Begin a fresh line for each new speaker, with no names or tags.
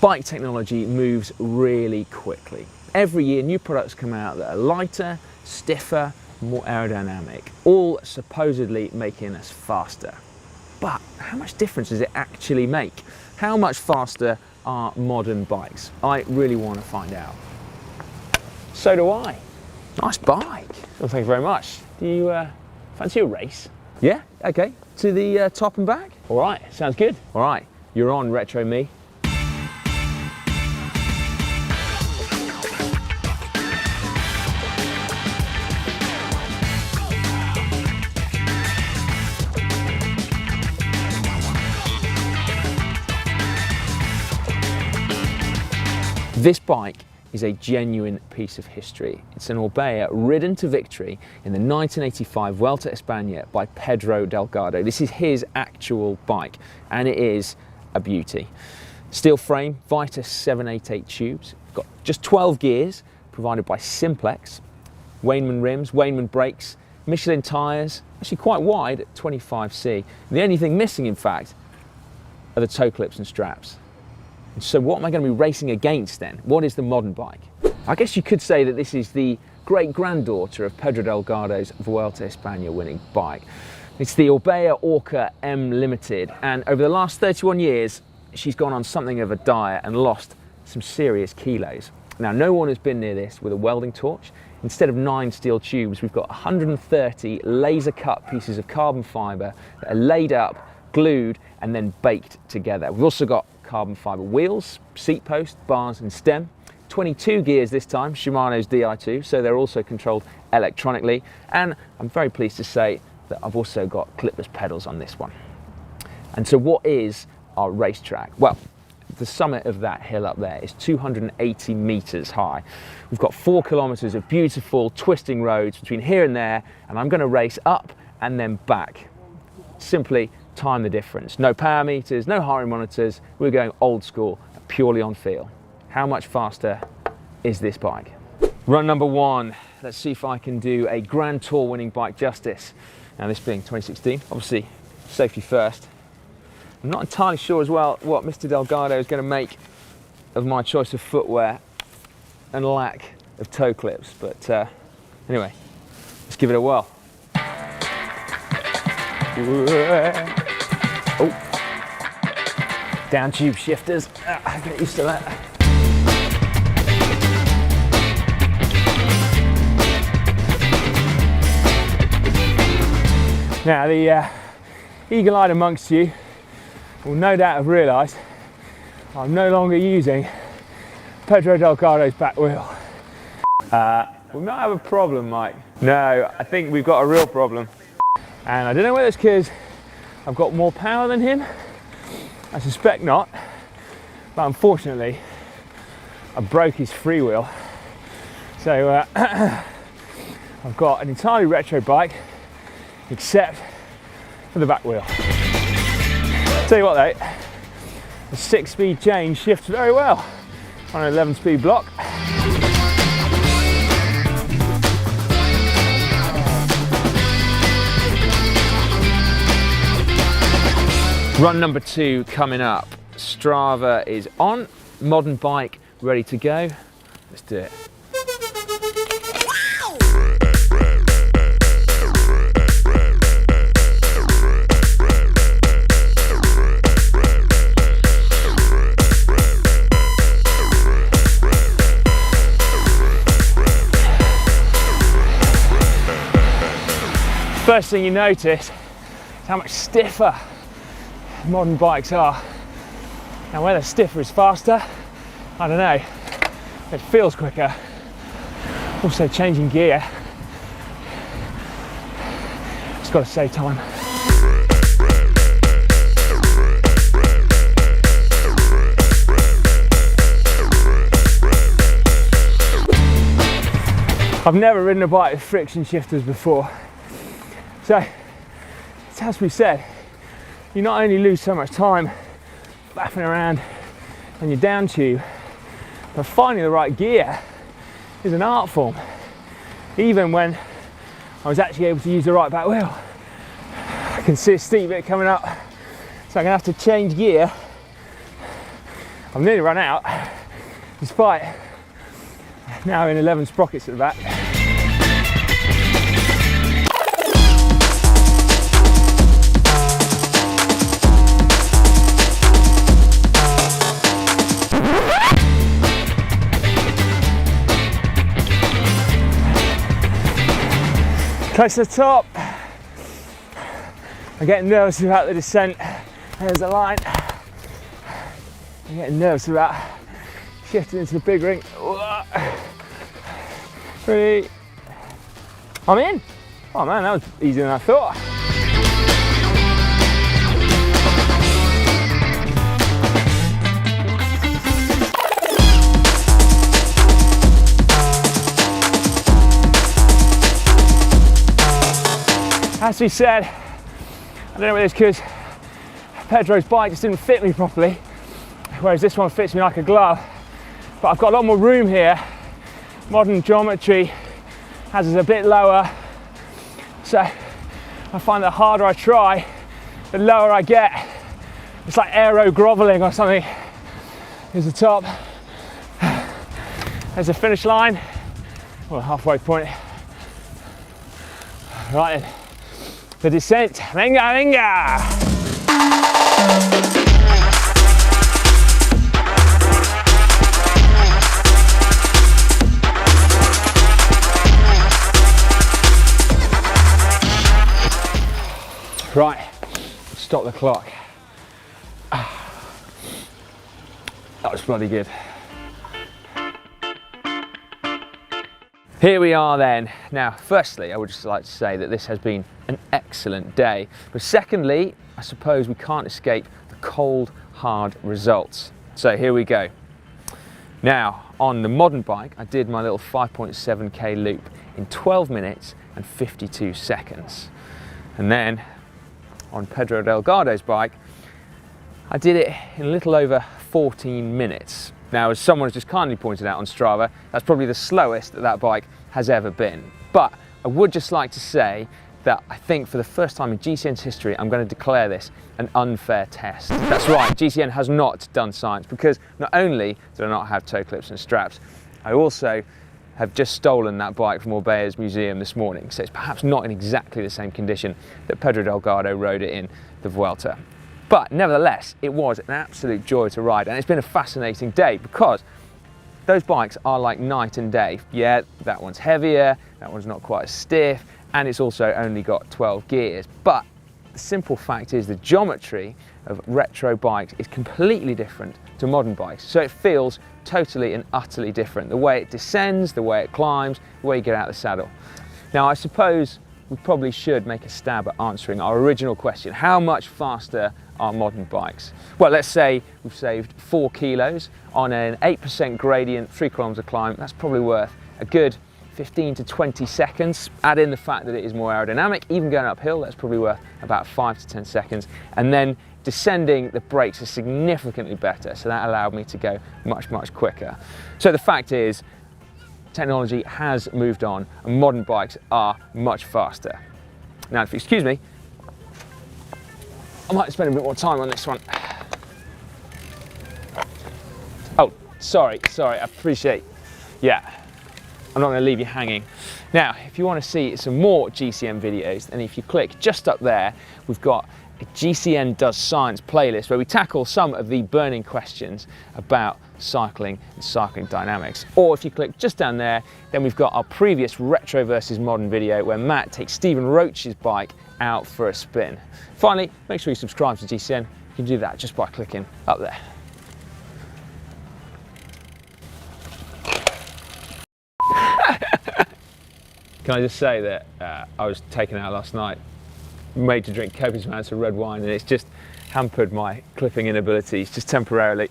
bike technology moves really quickly. Every year new products come out that are lighter, stiffer, more aerodynamic, all supposedly making us faster. But how much difference does it actually make? How much faster are modern bikes? I really want to find out. So do I. Nice bike. Well, thank you very much. Do you fancy a race? Yeah? Okay. To the top and back? All right, sounds good. All right, you're on, Retro Me. This bike is a genuine piece of history. It's an orbea ridden to victory in the 1985 Vuelta a España by Pedro Delgado. This is his actual bike, and it is a beauty. Steel frame, Vitus 788 tubes, got just 12 gears, provided by Simplex, Wainman rims, Wainman brakes, Michelin tyres, actually quite wide at 25C. The only thing missing, in fact, are the toe clips and straps. So what am I going to be racing against then? What is the modern bike? I guess you could say that this is the great-granddaughter of Pedro Delgado's Vuelta a España winning bike. It's the Orbea Orca M Limited, and over the last 31 years, she's gone on something of a diet and lost some serious kilos. Now, no one has been near this with a welding torch. Instead of 9 steel tubes, we've got 130 laser-cut pieces of carbon fibre that are laid up, glued, and then baked together. We've also got carbon fibre wheels, seat post, bars and stem. 22 gears this time, Shimano's Di2, so they're also controlled electronically. And I'm very pleased to say that I've also got clipless pedals on this one. And so what is our racetrack? Well, the summit of that hill up there is 280 metres high. We've got 4 kilometres of beautiful twisting roads between here and there, and I'm going to race up and then back. Simply time the difference. No power meters, no heart rate monitors. We're going old school, purely on feel. How much faster is this bike? Run number 1. Let's see if I can do a Grand Tour winning bike justice. Now, this being 2016, obviously safety first. I'm not entirely sure as well what Mr. Delgado is going to make of my choice of footwear and lack of toe clips, but anyway, let's give it a whirl. Oh, down tube shifters, get used to that. Now, the eagle-eyed amongst you will no doubt have realised I'm no longer using Pedro Delgado's back wheel. We might have a problem, Mike. No, I think we've got a real problem. And I don't know whether it's because I've got more power than him. I suspect not. But unfortunately, I broke his freewheel. So I've got an entirely retro bike, except for the back wheel. Tell you what though, the 6-speed change shifts very well on an 11-speed block. Run number 2 coming up. Strava is on, modern bike ready to go. Let's do it. First thing you notice is how much stiffer modern bikes are. Now, whether stiffer is faster, I don't know. It feels quicker. Also, changing gear, it's got to save time. I've never ridden a bike with friction shifters before. So, it has to be said, you not only lose so much time faffing around on your down tube, but finding the right gear is an art form. Even when I was actually able to use the right back wheel, I can see a steep bit coming up, so I'm going to have to change gear I've nearly run out, despite now in 11 sprockets at the back. Close to the top. I'm getting nervous about the descent. There's the line. I'm getting nervous about shifting into the big ring. Ready? I'm in. Oh man, that was easier than I thought. As we said, I don't know whether it's because Pedro's bike just didn't fit me properly, whereas this one fits me like a glove. But I've got a lot more room here. Modern geometry has us a bit lower, so I find the harder I try, the lower I get. It's like aero groveling or something. Here's the top. There's the finish line, or halfway point. Right then. The descent, venga, venga! Right, stop the clock. That was bloody good. Here we are then. Now, firstly, I would just like to say that this has been an excellent day. But secondly, I suppose we can't escape the cold, hard results. So here we go. Now, on the modern bike, I did my little 5.7k loop in 12 minutes and 52 seconds. And then on Pedro Delgado's bike, I did it in a little over 14 minutes. Now, as someone has just kindly pointed out on Strava, that's probably the slowest that that bike has ever been. But I would just like to say that I think for the first time in GCN's history, I'm going to declare this an unfair test. That's right, GCN has not done science, because not only did I not have toe clips and straps, I also have just stolen that bike from Orbea's museum this morning. So it's perhaps not in exactly the same condition that Pedro Delgado rode it in the Vuelta. But nevertheless, it was an absolute joy to ride, and it's been a fascinating day because those bikes are like night and day. Yeah, that one's heavier, that one's not quite as stiff, and it's also only got 12 gears. But the simple fact is the geometry of retro bikes is completely different to modern bikes. So it feels totally and utterly different. The way it descends, the way it climbs, the way you get out of the saddle. Now, I suppose we probably should make a stab at answering our original question. How much faster are modern bikes? Well, let's say we've saved 4 kilos on an 8% gradient, 3 kilometer climb. That's probably worth a good 15 to 20 seconds. Add in the fact that it is more aerodynamic, even going uphill, that's probably worth about 5 to 10 seconds. And then descending, the brakes are significantly better, so that allowed me to go much, much quicker. So the fact is, technology has moved on and modern bikes are much faster. Now, if you excuse me, I might spend a bit more time on this one. Oh, sorry, I appreciate, yeah, I'm not going to leave you hanging. Now, if you want to see some more GCN videos, then if you click just up there, we've got a GCN Does Science playlist where we tackle some of the burning questions about cycling and cycling dynamics. Or if you click just down there, then we've got our previous retro versus modern video where Matt takes Stephen Roach's bike out for a spin. Finally, make sure you subscribe to GCN. You can do that just by clicking up there. Can I just say that I was taken out last night, made to drink copious amounts of red wine, and it's just hampered my clipping inabilities just temporarily.